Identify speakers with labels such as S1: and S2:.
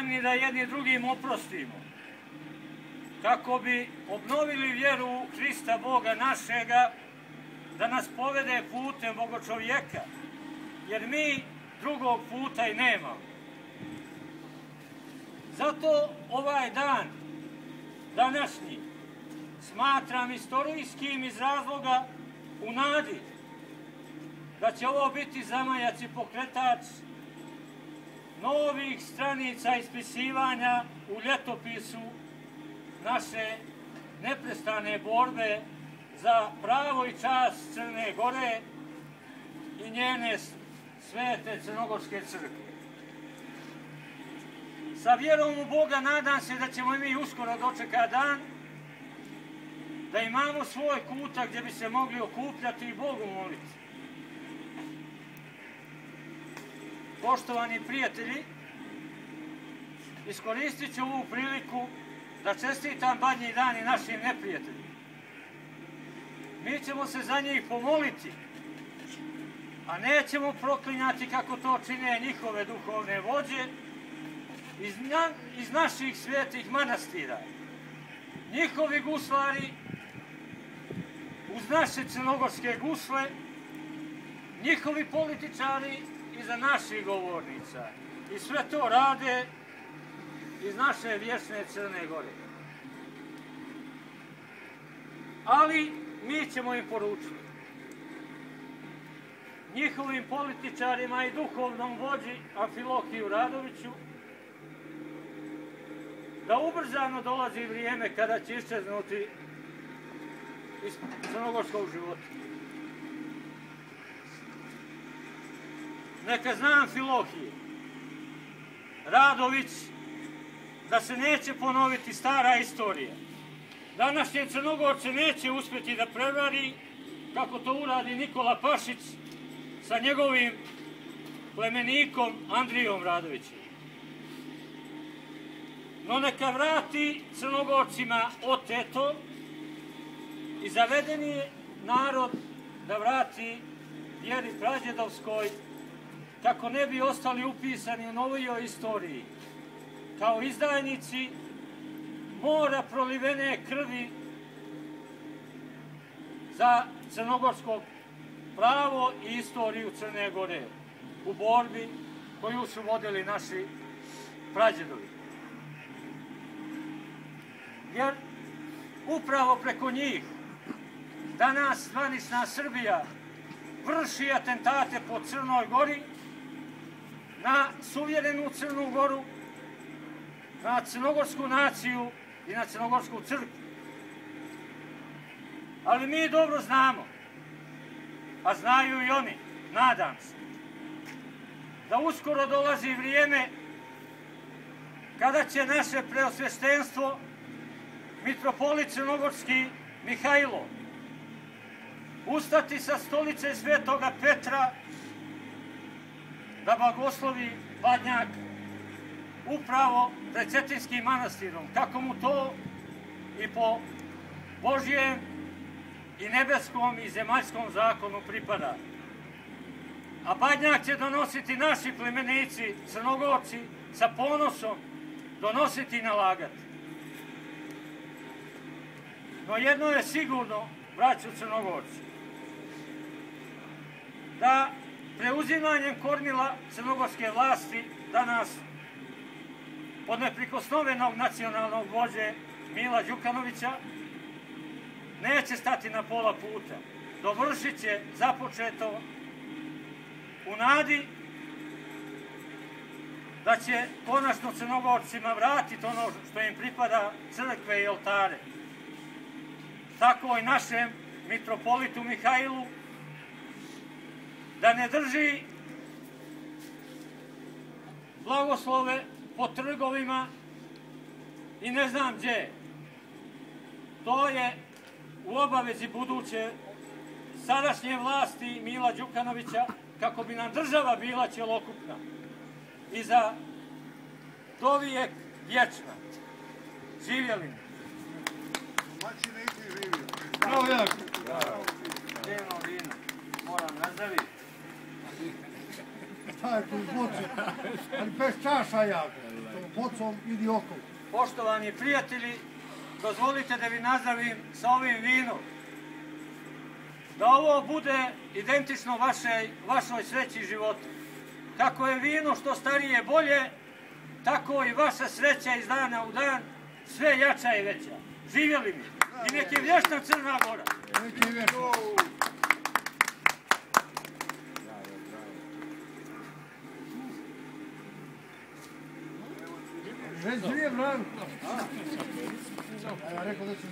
S1: spremni da jedni drugim oprostimo, kako bi obnovili vjeru u Hrista Boga našega, da nas povede putem Bogočovjeka, jer mi drugog puta i nemamo. Zato ovaj dan, današnji, smatram istorijskim iz razloga u nadi da će ovo biti zamajac i pokretač novih stranica ispisivanja u ljetopisu naše neprestane borbe za pravo i čast Crne Gore i njene svete Crnogorske crkve. Sa vjerom u Boga nadam se da ćemo i mi uskoro dočekati dan da imamo svoj kutak gdje bi se mogli okupljati i Bogu moliti. Poštovani prijatelji, iskoristit ću ovu priliku da čestitam Badnji dan i našim neprijateljima. Mi ćemo se za njih pomoliti, a nećemo proklinjati kako to čine njihove duhovne vođe iz naših svetih manastira. Njihovi guslari uz naše crnogorske gusle, njihovi političari iza naših govornica. I sve to rade iz naše vječne Crne Gore. Ali mi ćemo im poručiti, njihovim političarima i duhovnom vođi Amfilohiju Radoviću, da ubrzano dolazi vrijeme kada će iščeznuti iz crnogorskog života. Neka zna Amfilohije Radović da se neće ponoviti stara istorija. Današnje Crnogorce neće uspjeti da prevari kako to uradi Nikola Pašić sa njegovim plemenikom Andrijom Radovićem. No neka vrati Crnogorcima oteto i zavedeni narod da vrati vjeri prađedovskoj, kako ne bi ostali upisani u novijoj istoriji kao izdajnici mora prolivene krvi za crnogorsko pravo i istoriju Crne Gore u borbi koju su vodili naši prađedovi. Jer upravo preko njih danas zvanična Srbija vrši atentate po Crnoj Gori, na suverenu Crnu Goru, na crnogorsku naciju i na crnogorsku crkvu. Ali mi dobro znamo, a znaju i oni, nadam se, da uskoro dolazi vrijeme kada će naše preosveštenstvo, mitropolit crnogorski Mihajlo, ustati sa stolice Svetoga Petra da blagoslovi Badnjak upravo pred Cetinskim manastirom, kako mu to i po Božjem i nebeskom i zemaljskom zakonu pripada. A Badnjak će donositi naši plemenici, Crnogorci, sa ponosom donositi i nalagati. No jedno je sigurno, braćo Crnogorci, da preuzimanjem kormila crnogorske vlasti danas od neprikosnovenog nacionalnog vođe Mila Đukanovića neće stati na pola puta. Dovršit će započeto u nadi da će konačno Crnogorcima vratiti ono što im pripada, crkve i oltare. Tako i našem mitropolitu Mihajlu da ne drži blagoslove po trgovima i ne znam gdje. To je u obavezi buduće sadašnje vlasti Mila Đukanovića, kako bi nam država bila cjelokupna i za dovijek vječna. Živjeli mi.
S2: Bravo, jako.
S1: Dnevno vino. Moram nazaviti.
S2: Taj tu zvuči, ali bez čaša jako. bocom ili okom.
S1: Poštovani prijatelji, dozvolite da vi nazdravim sa ovim vinom. Da ovo bude identično vašoj sreći i životu. Kako je vino što starije bolje, tako i vaša sreća iz dana u dan sve jača i veća. Živjeli mi! I nek je vječna Crna Gora!
S2: Nek je vječna! Već živje Branko! Ja rekao da ću